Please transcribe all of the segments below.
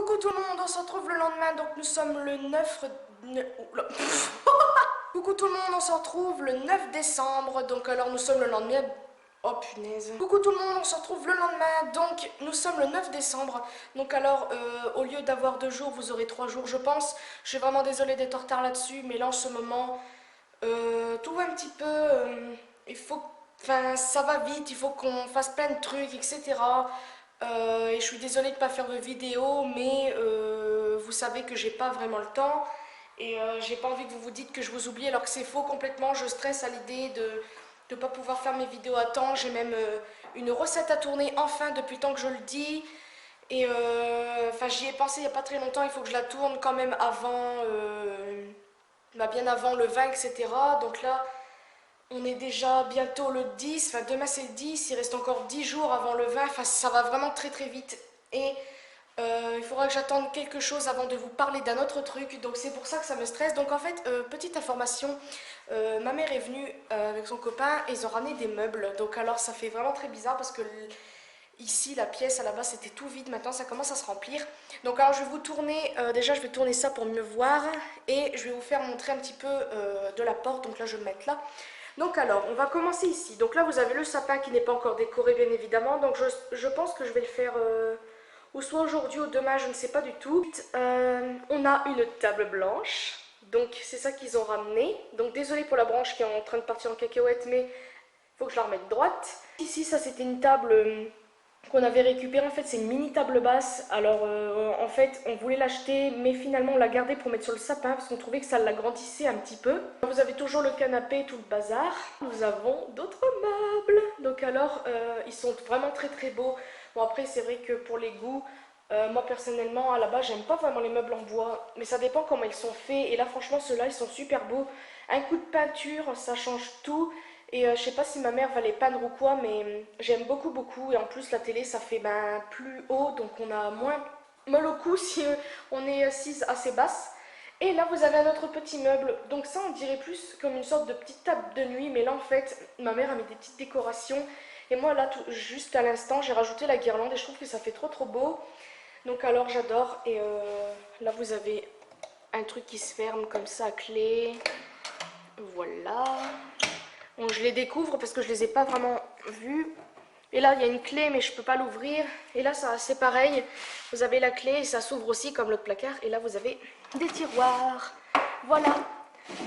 Coucou tout le monde, on se retrouve le lendemain, donc nous sommes le 9... Oula. Coucou tout le monde, on se retrouve le 9 décembre, donc alors nous sommes le lendemain... Oh punaise. Coucou tout le monde, on se retrouve le lendemain, donc nous sommes le 9 décembre, donc alors au lieu d'avoir 2 jours, vous aurez 3 jours je pense. Je suis vraiment désolée d'être en retard là-dessus, mais là en ce moment, tout va un petit peu... il faut... Enfin, ça va vite, il faut qu'on fasse plein de trucs, etc. Et je suis désolée de ne pas faire de vidéo, mais vous savez que j'ai pas vraiment le temps. Et j'ai pas envie que vous vous dites que je vous oublie alors que c'est faux complètement. Je stresse à l'idée de ne pas pouvoir faire mes vidéos à temps. J'ai même une recette à tourner enfin depuis le temps que je le dis. Et enfin j'y ai pensé il n'y a pas très longtemps. Il faut que je la tourne quand même avant, bien avant le 20, etc. Donc là... On est déjà bientôt le 10, enfin demain c'est le 10, il reste encore 10 jours avant le 20, enfin ça va vraiment très très vite. Et il faudra que j'attende quelque chose avant de vous parler d'un autre truc, donc c'est pour ça que ça me stresse. Donc en fait, petite information, ma mère est venue avec son copain et ils ont ramené des meubles. Donc alors ça fait vraiment très bizarre parce que ici la pièce à la base c'était tout vide, maintenant ça commence à se remplir. Donc alors je vais vous tourner, déjà je vais tourner ça pour mieux voir et je vais vous faire montrer un petit peu de la porte, donc là je vais me mettre là. Donc alors, on va commencer ici. Donc là, vous avez le sapin qui n'est pas encore décoré, bien évidemment. Donc je pense que je vais le faire ou soit aujourd'hui ou demain, je ne sais pas du tout. On a une table blanche. Donc c'est ça qu'ils ont ramené. Donc désolé pour la branche qui est en train de partir en cacahuète, mais il faut que je la remette droite. Ici, ça c'était une table... qu'on avait récupéré, en fait c'est une mini table basse. Alors en fait on voulait l'acheter mais finalement on l'a gardée pour mettre sur le sapin parce qu'on trouvait que ça l'agrandissait un petit peu. Vous avez toujours le canapé, tout le bazar. Nous avons d'autres meubles, donc alors ils sont vraiment très très beaux. Bon après c'est vrai que pour les goûts, moi personnellement à la base j'aime pas vraiment les meubles en bois, mais ça dépend comment ils sont faits. Et là franchement ceux-là ils sont super beaux. Un coup de peinture ça change tout. Et je sais pas si ma mère va les peindre ou quoi, mais j'aime beaucoup beaucoup. Et en plus la télé ça fait plus haut, donc on a moins mal au cou si on est assise assez basse. Et là vous avez un autre petit meuble, donc ça on dirait plus comme une sorte de petite table de nuit, mais là en fait ma mère a mis des petites décorations. Et moi là juste à l'instant j'ai rajouté la guirlande et je trouve que ça fait trop trop beau. Donc alors j'adore. Et là vous avez un truc qui se ferme comme ça à clé. Voilà. Bon, je les découvre parce que je les ai pas vraiment vus. Et là, il y a une clé, mais je peux pas l'ouvrir. Et là, c'est pareil. Vous avez la clé et ça s'ouvre aussi comme l'autre placard. Et là, vous avez des tiroirs. Voilà.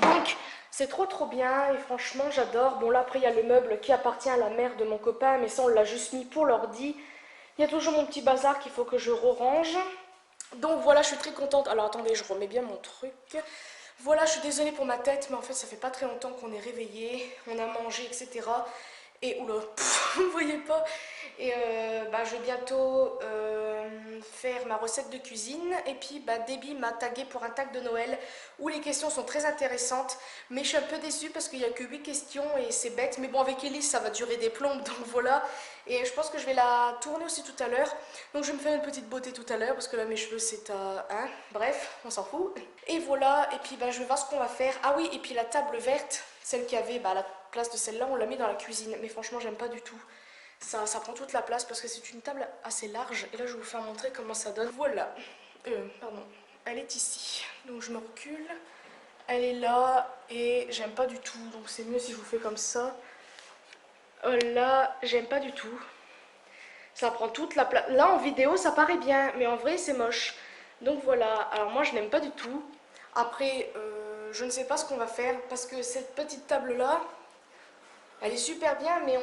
Donc, c'est trop trop bien. Et franchement, j'adore. Bon, là, après, il y a le meuble qui appartient à la mère de mon copain. Mais ça, on l'a juste mis pour l'ordi. Il y a toujours mon petit bazar qu'il faut que je re-range. Donc voilà, je suis très contente. Alors, attendez, je remets bien mon truc. Voilà, je suis désolée pour ma tête, mais en fait, ça fait pas très longtemps qu'on est réveillé, on a mangé, etc. Et oula, vous voyez pas. Et je vais bientôt faire ma recette de cuisine. Et puis, Debbie m'a tagué pour un tag de Noël où les questions sont très intéressantes. Mais je suis un peu déçue parce qu'il n'y a que 8 questions et c'est bête. Mais bon, avec Elise, ça va durer des plombes, donc voilà. Et je pense que je vais la tourner aussi tout à l'heure. Donc je vais me faire une petite beauté tout à l'heure parce que là, mes cheveux, c'est à... Hein, bref, on s'en fout. Et voilà, et puis je vais voir ce qu'on va faire. Ah oui, et puis la table verte, celle qui avait la place de celle-là, on l'a mis dans la cuisine. Mais franchement, j'aime pas du tout. Ça prend toute la place parce que c'est une table assez large. Et là, je vais vous faire montrer comment ça donne. Voilà. Pardon. Elle est ici. Donc je me recule. Elle est là et j'aime pas du tout. Donc c'est mieux si je vous fais comme ça. Là, j'aime pas du tout. Ça prend toute la place. Là, en vidéo, ça paraît bien. Mais en vrai, c'est moche. Donc voilà. Alors moi, je n'aime pas du tout. Après, je ne sais pas ce qu'on va faire. Parce que cette petite table-là, elle est super bien. Mais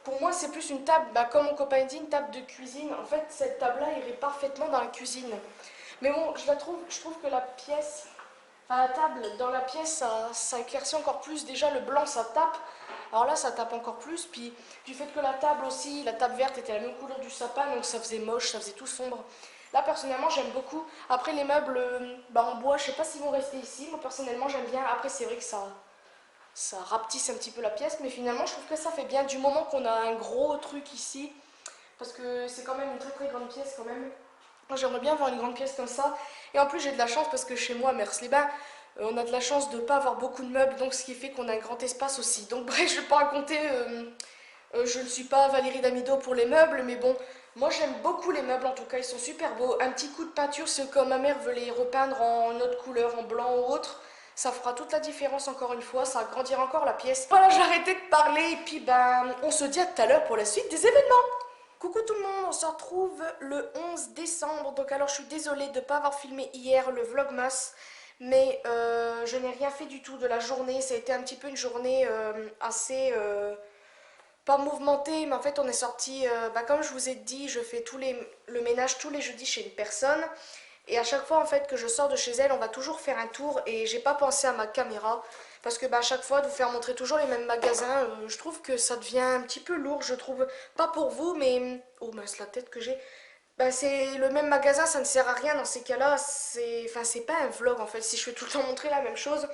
pour moi, c'est plus une table, comme mon copain dit, une table de cuisine. En fait, cette table-là irait parfaitement dans la cuisine. Mais bon, je trouve que la pièce, enfin la table dans la pièce, ça éclaircit encore plus. Déjà, le blanc, ça tape. Alors là, ça tape encore plus. Puis, du fait que la table aussi, la table verte était la même couleur du sapin, donc ça faisait moche, ça faisait tout sombre. Là, personnellement, j'aime beaucoup. Après, les meubles en bois, je sais pas s'ils vont rester ici. Moi, personnellement, j'aime bien. Après, c'est vrai que ça rapetisse un petit peu la pièce, mais finalement je trouve que ça fait bien du moment qu'on a un gros truc ici, parce que c'est quand même une très très grande pièce quand même. Moi j'aimerais bien avoir une grande pièce comme ça, et en plus j'ai de la chance parce que chez moi à Mers-les-Bains, on a de la chance de ne pas avoir beaucoup de meubles, donc ce qui fait qu'on a un grand espace aussi. Donc bref, je vais pas raconter, je ne suis pas Valérie Damido pour les meubles, mais bon, Moi j'aime beaucoup les meubles en tout cas, ils sont super beaux. Un petit coup de peinture, c'est comme ma mère veut les repeindre en autre couleur, en blanc ou autre. Ça fera toute la différence encore une fois, ça agrandira encore la pièce. Voilà, j'ai arrêté de parler et puis ben on se dit à tout à l'heure pour la suite des événements. Coucou tout le monde, on se retrouve le 11 décembre. Donc alors je suis désolée de ne pas avoir filmé hier le vlogmas. Mais je n'ai rien fait du tout de la journée. Ça a été un petit peu une journée assez... pas mouvementée, mais en fait on est sorti, comme je vous ai dit, je fais le ménage tous les jeudis chez une personne. Et à chaque fois en fait que je sors de chez elle, on va toujours faire un tour et j'ai pas pensé à ma caméra. Parce que à chaque fois de vous faire montrer toujours les mêmes magasins, je trouve que ça devient un petit peu lourd, je trouve. Pas pour vous, mais... Oh mince, la tête que j'ai. C'est le même magasin, ça ne sert à rien dans ces cas-là. C'est pas un vlog en fait, si je fais tout le temps montrer la même chose.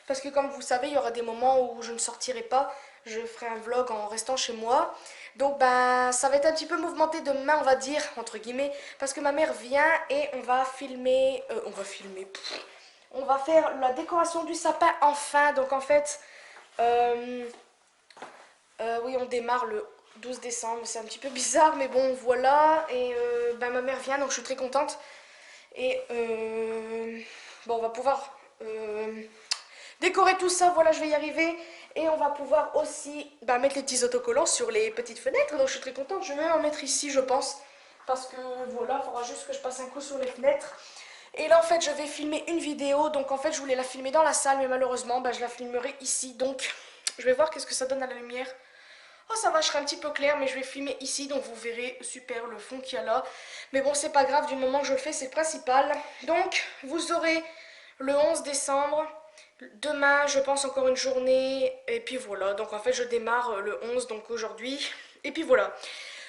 Parce que comme vous savez, il y aura des moments où je ne sortirai pas. Je ferai un vlog en restant chez moi. Donc ça va être un petit peu mouvementé demain, on va dire, entre guillemets. Parce que ma mère vient et on va filmer... on va faire la décoration du sapin enfin. Donc en fait... oui, on démarre le 12 décembre, c'est un petit peu bizarre, mais bon, voilà. Et ma mère vient, donc je suis très contente. Et bon, on va pouvoir décorer tout ça, voilà, je vais y arriver. Et on va pouvoir aussi mettre les petits autocollants sur les petites fenêtres, donc je suis très contente. Je vais même en mettre ici, je pense, parce que voilà, il faudra juste que je passe un coup sur les fenêtres. Et là, en fait, je vais filmer une vidéo, donc en fait, je voulais la filmer dans la salle, mais malheureusement, je la filmerai ici, donc je vais voir qu'est-ce que ça donne à la lumière. Oh ça va, je serai un petit peu clair, mais je vais filmer ici, donc vous verrez super le fond qu'il y a là. Mais bon, c'est pas grave, du moment que je le fais, c'est le principal. Donc, vous aurez le 11 décembre. Demain, je pense encore une journée. Et puis voilà, donc en fait, je démarre le 11, donc aujourd'hui. Et puis voilà.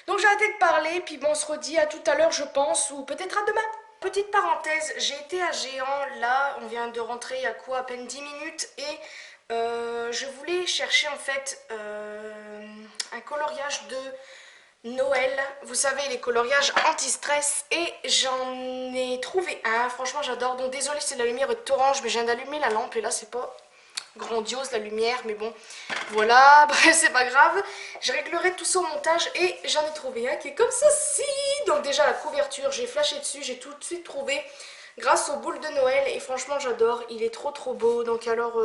Donc j'ai arrêté de parler, puis bon, on se redit à tout à l'heure, je pense, ou peut-être à demain. Petite parenthèse, j'ai été à Géant, là, on vient de rentrer il y a quoi, à peine 10 minutes, et je voulais chercher en fait un coloriage de Noël, vous savez les coloriages anti-stress, et j'en ai trouvé un, franchement j'adore. Donc désolé si la lumière est orange, mais je viens d'allumer la lampe et là c'est pas grandiose la lumière, mais bon voilà, bref c'est pas grave, je réglerai tout ça au montage. Et j'en ai trouvé un qui est comme ceci. Donc déjà la couverture, j'ai flashé dessus, j'ai tout de suite trouvé grâce aux boules de Noël et franchement j'adore, il est trop beau. Donc alors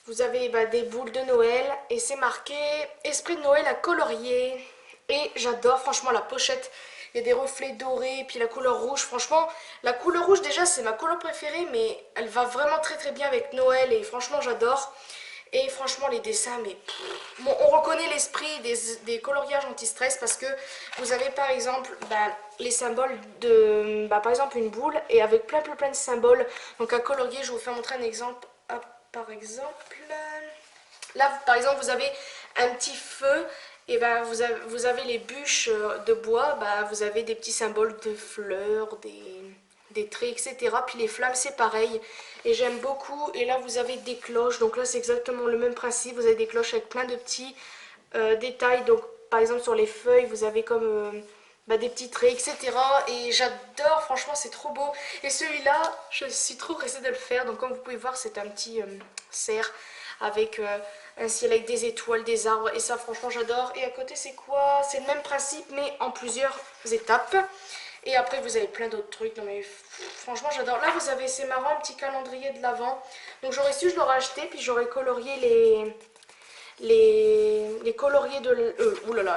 vous avez des boules de Noël et c'est marqué Esprit de Noël à colorier. Et j'adore franchement la pochette, il y a des reflets dorés, puis la couleur rouge. Franchement, la couleur rouge déjà c'est ma couleur préférée, mais elle va vraiment très bien avec Noël et franchement j'adore. Et franchement les dessins, mais bon, on reconnaît l'esprit des coloriages anti-stress parce que vous avez par exemple les symboles de, par exemple une boule et avec plein de symboles. Donc à colorier, je vais vous faire montrer un exemple. Hop, par exemple, là par exemple vous avez un petit feu. Et vous avez les bûches de bois, vous avez des petits symboles de fleurs, des traits, etc. Puis les flammes, c'est pareil. Et j'aime beaucoup. Et là, vous avez des cloches. Donc là, c'est exactement le même principe. Vous avez des cloches avec plein de petits détails. Donc, par exemple, sur les feuilles, vous avez comme des petits traits, etc. Et j'adore, franchement, c'est trop beau. Et celui-là, je suis trop pressée de le faire. Donc, comme vous pouvez voir, c'est un petit cerf avec un ciel avec des étoiles, des arbres, et ça franchement j'adore. Et à côté c'est quoi? C'est le même principe mais en plusieurs étapes. Et après vous avez plein d'autres trucs, non mais franchement j'adore. Là vous avez, c'est marrant, un petit calendrier de l'Avent. Donc j'aurais su, je l'aurais acheté, puis j'aurais colorié les coloriers de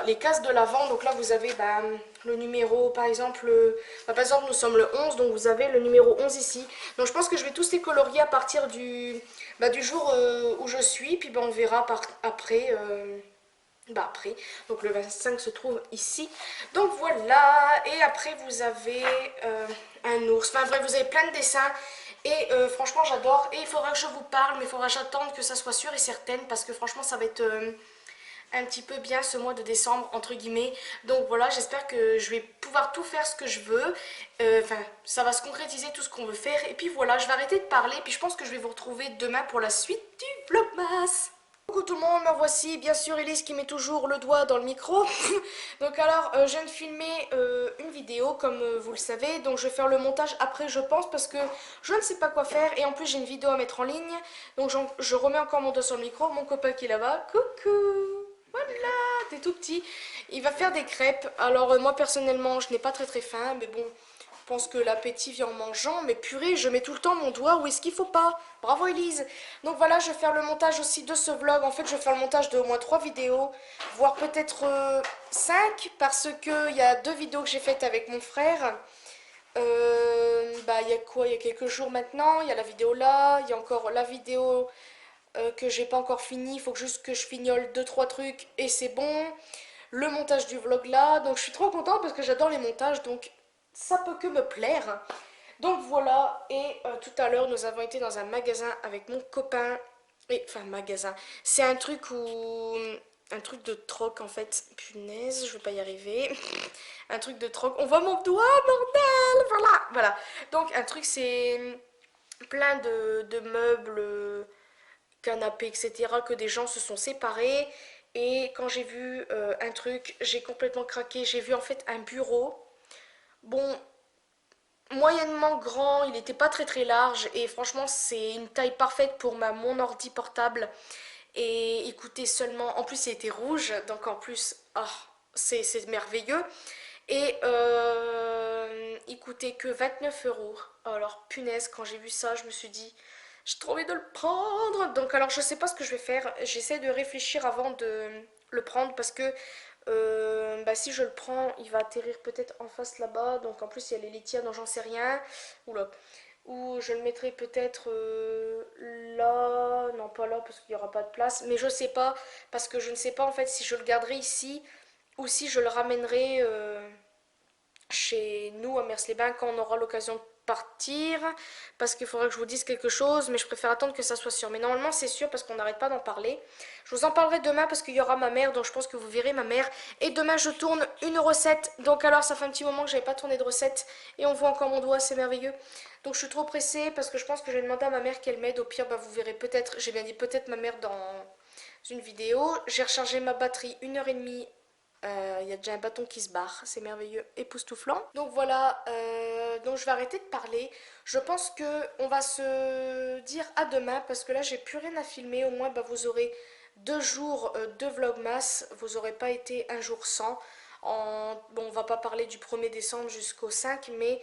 les cases de l'Avent. Donc là vous avez le numéro, par exemple nous sommes le 11, donc vous avez le numéro 11 ici. Donc je pense que je vais tous les colorier à partir du jour où je suis, puis on verra après. Après, donc le 25 se trouve ici. Donc voilà, et après vous avez un ours, enfin bref, vous avez plein de dessins. Et franchement j'adore. Et il faudra que je vous parle, mais il faudra que j'attende que ça soit sûr et certaine, parce que franchement ça va être un petit peu bien ce mois de décembre entre guillemets. Donc voilà, j'espère que je vais pouvoir tout faire ce que je veux. Enfin ça va se concrétiser tout ce qu'on veut faire. Et puis voilà, je vais arrêter de parler, puis je pense que je vais vous retrouver demain pour la suite du vlogmas. Coucou tout le monde, me voici, bien sûr Elise qui met toujours le doigt dans le micro. Donc alors, je viens de filmer une vidéo comme vous le savez, donc je vais faire le montage après je pense parce que je ne sais pas quoi faire et en plus j'ai une vidéo à mettre en ligne. Donc je remets encore mon doigt sur le micro, mon copain qui est là-bas, coucou. Voilà, t'es tout petit. Il va faire des crêpes. Alors moi personnellement, je n'ai pas très faim, mais bon, je pense que l'appétit vient en mangeant. Mais purée, je mets tout le temps mon doigt où est-ce qu'il faut pas. Bravo Elise. Donc voilà, je vais faire le montage aussi de ce vlog. En fait, je vais faire le montage de au moins 3 vidéos, voire peut-être 5, parce que il y a 2 vidéos que j'ai faites avec mon frère. Bah il y a quoi? Il y a quelques jours maintenant. Il y a la vidéo là, il y a encore la vidéo que j'ai pas encore fini, il faut juste que je fignole 2-3 trucs et c'est bon. Le montage du vlog là, donc je suis trop contente parce que j'adore les montages, donc ça peut que me plaire. Donc voilà, et tout à l'heure nous avons été dans un magasin avec mon copain, et enfin magasin, c'est un truc où... Un truc de troc en fait, punaise, je vais pas y arriver. Un truc de troc, on voit mon doigt, bordel, voilà. Donc un truc c'est plein de meubles, canapé, etc., que des gens se sont séparés. Et quand j'ai vu un truc, j'ai complètement craqué. J'ai vu en fait un bureau. Bon, moyennement grand, il n'était pas très large. Et franchement, c'est une taille parfaite pour mon ordi portable. Et il coûtait seulement... En plus, il était rouge. Donc en plus, ah, c'est merveilleux. Et il coûtait que 29 €. Alors punaise, quand j'ai vu ça, je me suis dit, j'ai trop envie de le prendre. Donc alors je sais pas ce que je vais faire. J'essaie de réfléchir avant de le prendre parce que bah, si je le prends, il va atterrir peut-être en face là-bas. Donc en plus il y a les litières, donc j'en sais rien. Oula. Ou je le mettrai peut-être là. Non, pas là parce qu'il n'y aura pas de place. Mais je sais pas parce que je ne sais pas en fait si je le garderai ici ou si je le ramènerai chez nous à Mers-les-Bains quand on aura l'occasion de partir, parce qu'il faudrait que je vous dise quelque chose, mais je préfère attendre que ça soit sûr. Mais normalement c'est sûr parce qu'on n'arrête pas d'en parler. Je vous en parlerai demain parce qu'il y aura ma mère, donc je pense que vous verrez ma mère. Et demain je tourne une recette, donc alors ça fait un petit moment que j'avais pas tourné de recette, et on voit encore mon doigt, c'est merveilleux. Donc je suis trop pressée parce que je pense que je vais demander à ma mère qu'elle m'aide. Au pire, bah, vous verrez peut-être, j'ai bien dit peut-être ma mère dans une vidéo. J'ai rechargé ma batterie 1h30. Il y a déjà un bâton qui se barre, c'est merveilleux, époustouflant. Donc voilà, donc je vais arrêter de parler. Je pense que on va se dire à demain parce que là j'ai plus rien à filmer. Au moins bah, vous aurez 2 jours de vlogmas, vous n'aurez pas été un jour sans. Bon, on va pas parler du 1er décembre jusqu'au 5, mais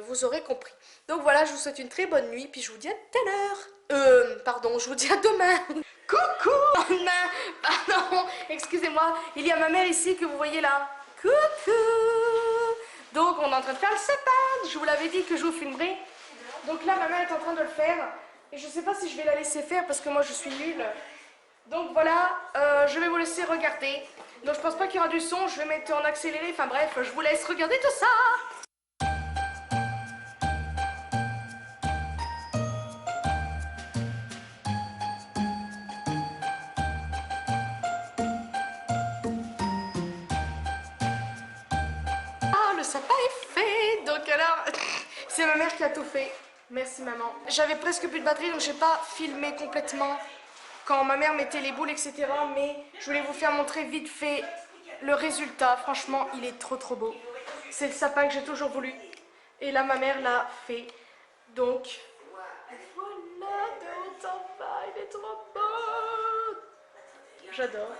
vous aurez compris. Donc voilà, je vous souhaite une très bonne nuit, puis je vous dis à tout à l'heure. Pardon, je vous dis à demain. Coucou lendemain. Pardon, excusez-moi, il y a ma mère ici que vous voyez là. Coucou. Donc on est en train de faire le sapin. Je vous l'avais dit que je vous filmerai. Donc là ma mère est en train de le faire. Et je sais pas si je vais la laisser faire parce que moi je suis nulle. Donc voilà, je vais vous laisser regarder. Donc je pense pas qu'il y aura du son, je vais mettre en accéléré. Enfin bref, je vous laisse regarder tout ça. Ah, le sapin est fait. Donc alors, c'est ma mère qui a tout fait. Merci maman. J'avais presque plus de batterie donc j'ai pas filmé complètement quand ma mère mettait les boules etc. Mais je voulais vous faire montrer vite fait le résultat. Franchement, il est trop beau. C'est le sapin que j'ai toujours voulu. Et là, ma mère l'a fait. Donc, voilà de haut en bas. Il est trop beau. J'adore.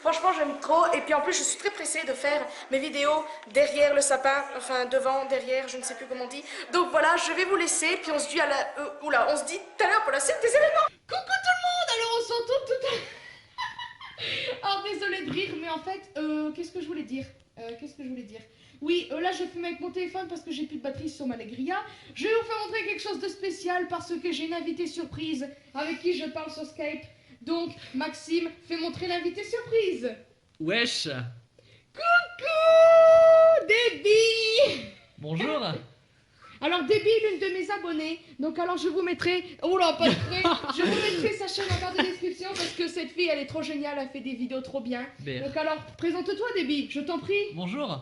Franchement, j'aime trop. Et puis en plus, je suis très pressée de faire mes vidéos derrière le sapin. Enfin, devant, derrière, je ne sais plus comment on dit. Donc voilà, je vais vous laisser. Puis on se dit à la... on se dit tout à l'heure pour la suite des événements. Coucou tout le monde. Alors on s'entend tout à l'heure. Alors désolé de rire, mais en fait, qu'est-ce que je voulais dire Oui, là je fume avec mon téléphone parce que j'ai plus de batterie sur ma Legria. Je vais vous faire montrer quelque chose de spécial parce que j'ai une invitée surprise avec qui je parle sur Skype. Donc, Maxime, fais montrer l'invité surprise. Wesh. Coucou Déby. Bonjour. Alors Déby, l'une de mes abonnées. Donc alors je vous mettrai... Oula, pas de près. Je vous mettrai sa chaîne en barre de description parce que cette fille, elle est trop géniale, elle fait des vidéos trop bien. Bien. Donc alors, présente-toi Déby, je t'en prie. Bonjour.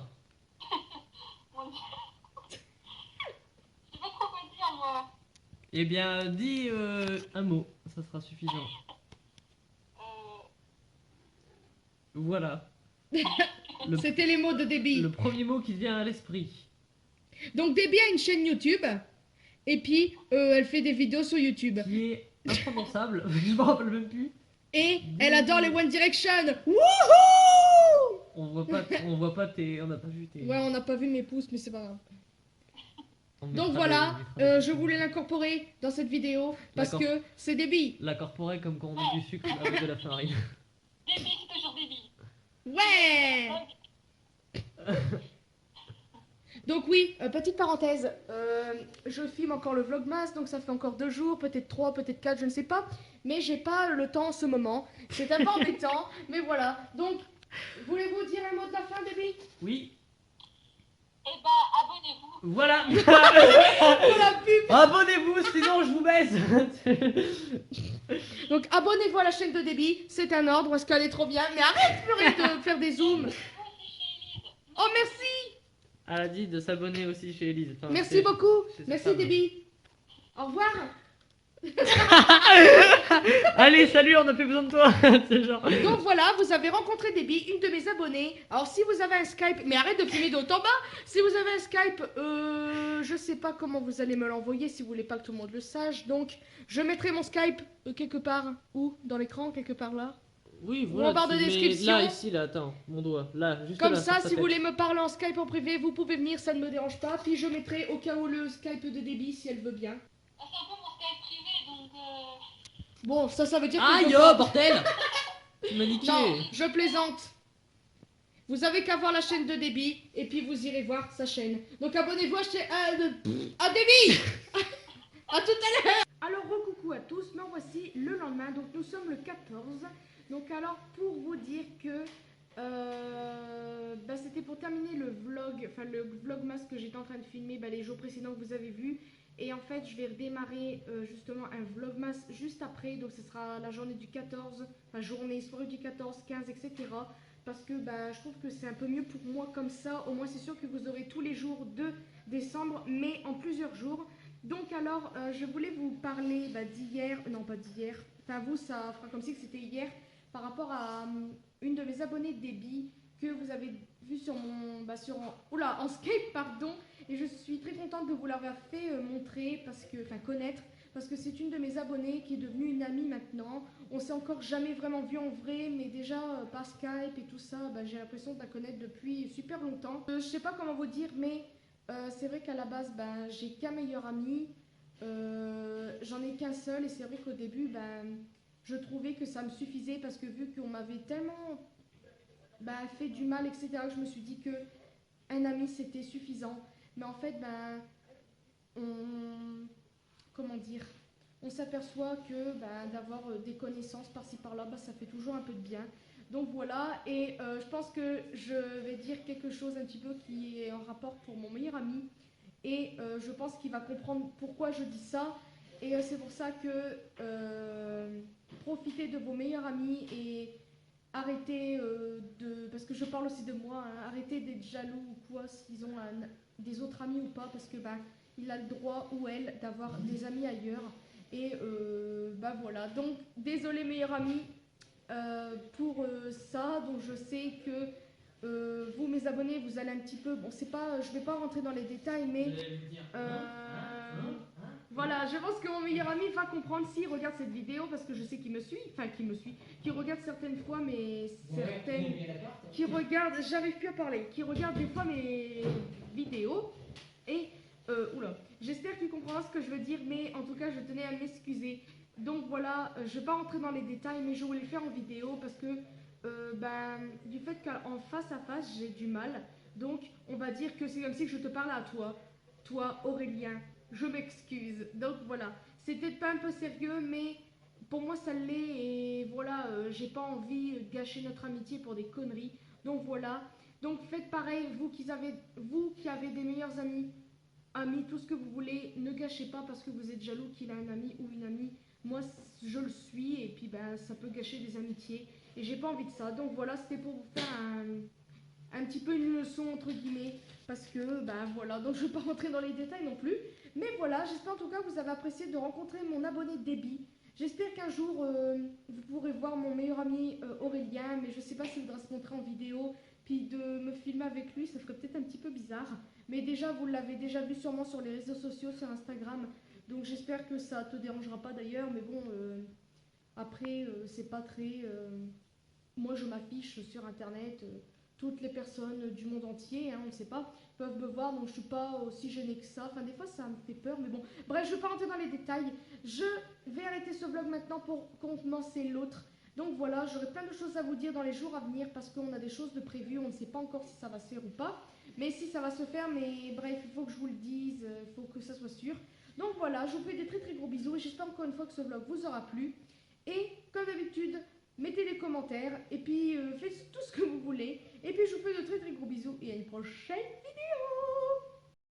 Je sais pas trop quoi dire moi. Eh bien, dis un mot, ça sera suffisant. Voilà. C'était les mots de Déby. Le premier mot qui vient à l'esprit. Donc Déby a une chaîne YouTube. Et puis, elle fait des vidéos sur YouTube. Qui est imprononçable, je me rappelle même plus. Et elle adore les One Direction. Wouhou! On voit pas tes. On n'a pas vu tes. Ouais, on n'a pas vu mes pouces, mais c'est pas grave. On mettra Donc voilà, on mettra des je photos. voulais l'incorporer dans cette vidéo parce D'accord. que c'est des billes. La corporelle comme quand on met du sucre avec de la farine. Des billes, c'est toujours des billes. Ouais! Donc oui, petite parenthèse, je filme encore le vlogmas, donc ça fait encore 2 jours, peut-être 3, peut-être 4, je ne sais pas. Mais j'ai pas le temps en ce moment, c'est un peu embêtant, mais voilà. Donc, voulez-vous dire un mot de la fin, Debbie? Oui. Eh bah, abonnez-vous. Voilà. Pour la pub. Abonnez-vous, sinon je vous baisse. Donc abonnez-vous à la chaîne de Debbie, c'est un ordre parce qu'elle est trop bien. Mais arrête purée de faire des zooms. Vous aussi chez Elise. Oh merci! Elle a dit de s'abonner aussi chez Elise. Enfin, Merci c'est- beaucoup. c'est sa Merci femme. Debbie. Au revoir. Allez, salut, on a plus besoin de toi. C'est genre. Donc voilà, vous avez rencontré Debbie, une de mes abonnées. Alors si vous avez un Skype, mais arrête de filmer de haut en bas. Si vous avez un Skype, je sais pas comment vous allez me l'envoyer si vous voulez pas que tout le monde le sache. Donc je mettrai mon Skype quelque part, où? Dans l'écran, quelque part là. Oui, Ou voilà. en barre de tu mets description. Là, ici, là, attends, mon doigt. Là, juste Comme là. ça, sur ta si vous tête. voulez me parler en Skype en privé, vous pouvez venir, ça ne me dérange pas. Puis je mettrai au cas où le Skype de Debbie si elle veut bien. Ah, c'est un peu mon Skype privé, donc Bon, ça veut dire que... Aïe, je oh, peux- bordel. Tu m'as niqué. Non, je plaisante. Vous avez qu'à voir la chaîne de Debbie et puis vous irez voir sa chaîne. Donc abonnez-vous à Debbie. À tout à l'heure. Alors recoucou à tous, me voici le lendemain, donc nous sommes le 14. Donc alors pour vous dire que c'était pour terminer le vlog, enfin le vlogmas que j'étais en train de filmer les jours précédents que vous avez vu. Et en fait je vais redémarrer justement un vlogmas juste après, donc ce sera la journée du 14, enfin journée, soirée du 14, 15, etc. Parce que je trouve que c'est un peu mieux pour moi comme ça, au moins c'est sûr que vous aurez tous les jours de décembre, mais en plusieurs jours. Donc alors, je voulais vous parler d'hier, non pas d'hier, enfin vous ça fera comme si c'était hier, par rapport à une de mes abonnées Debbie que vous avez vu sur mon, en Skype pardon, et je suis très contente de vous l'avoir fait montrer, connaître, parce que c'est une de mes abonnées qui est devenue une amie maintenant. On s'est encore jamais vraiment vu en vrai, mais déjà par Skype et tout ça, j'ai l'impression de la connaître depuis super longtemps. Je sais pas comment vous dire, mais c'est vrai qu'à la base, j'ai qu'un meilleur ami, j'en ai qu'un seul, et c'est vrai qu'au début, je trouvais que ça me suffisait parce que vu qu'on m'avait tellement fait du mal, etc., que je me suis dit que un ami c'était suffisant. Mais en fait, comment dire, on s'aperçoit que d'avoir des connaissances par-ci par-là, ça fait toujours un peu de bien. Donc voilà, et je pense que je vais dire quelque chose un petit peu qui est en rapport pour mon meilleur ami. Et je pense qu'il va comprendre pourquoi je dis ça. Et c'est pour ça que profitez de vos meilleurs amis et arrêtez parce que je parle aussi de moi, hein, arrêtez d'être jaloux ou quoi s'ils ont des autres amis ou pas, parce que il a le droit ou elle d'avoir des amis ailleurs. Et voilà, donc désolé meilleurs amis pour ça. Donc je sais que vous mes abonnés vous allez un petit peu, bon c'est pas, je vais pas rentrer dans les détails, mais voilà, je pense que mon meilleur ami va comprendre s'il regarde cette vidéo, parce que je sais qu'il me suit, qui regarde certaines fois, mais certaines, qui regarde, j'arrive plus à parler, qui regarde des fois mes vidéos, et, j'espère qu'il comprendra ce que je veux dire, mais en tout cas, je tenais à m'excuser. Donc voilà, je vais pas rentrer dans les détails, mais je voulais le faire en vidéo, parce que, du fait qu'en face à face, j'ai du mal, donc on va dire que c'est comme si je te parlais à toi Aurélien. Je m'excuse. Donc voilà, c'est peut-être pas un peu sérieux, mais pour moi ça l'est, et voilà, j'ai pas envie de gâcher notre amitié pour des conneries. Donc voilà, donc faites pareil, vous qui avez des meilleurs amis, tout ce que vous voulez, ne gâchez pas parce que vous êtes jaloux qu'il a un ami ou une amie. Moi je le suis, et puis ça peut gâcher des amitiés, et j'ai pas envie de ça. Donc voilà, c'était pour vous faire un petit peu une leçon entre guillemets, parce que voilà, donc je vais pas rentrer dans les détails non plus. Mais voilà, j'espère en tout cas que vous avez apprécié de rencontrer mon abonné Debbie. J'espère qu'un jour vous pourrez voir mon meilleur ami Aurélien, mais je sais pas s'il voudra se montrer en vidéo, puis de me filmer avec lui, ça ferait peut-être un petit peu bizarre. Mais déjà, vous l'avez déjà vu sûrement sur les réseaux sociaux, sur Instagram, donc j'espère que ça te dérangera pas d'ailleurs, mais bon, Après, c'est pas très... Moi, je m'affiche sur Internet. Toutes les personnes du monde entier, hein, on ne sait pas, peuvent me voir, donc je suis pas aussi gênée que ça. Enfin, des fois, ça me fait peur, mais bon. Bref, je vais pas rentrer dans les détails. Je vais arrêter ce vlog maintenant pour commencer l'autre. Donc voilà, j'aurai plein de choses à vous dire dans les jours à venir parce qu'on a des choses de prévues. On ne sait pas encore si ça va se faire ou pas. Mais si ça va se faire, mais bref, il faut que je vous le dise, il faut que ça soit sûr. Donc voilà, je vous fais des très très gros bisous et j'espère encore une fois que ce vlog vous aura plu. Et comme d'habitude, mettez des commentaires et puis faites tout ce que vous voulez. Et puis je vous fais de très très gros bisous et à une prochaine vidéo.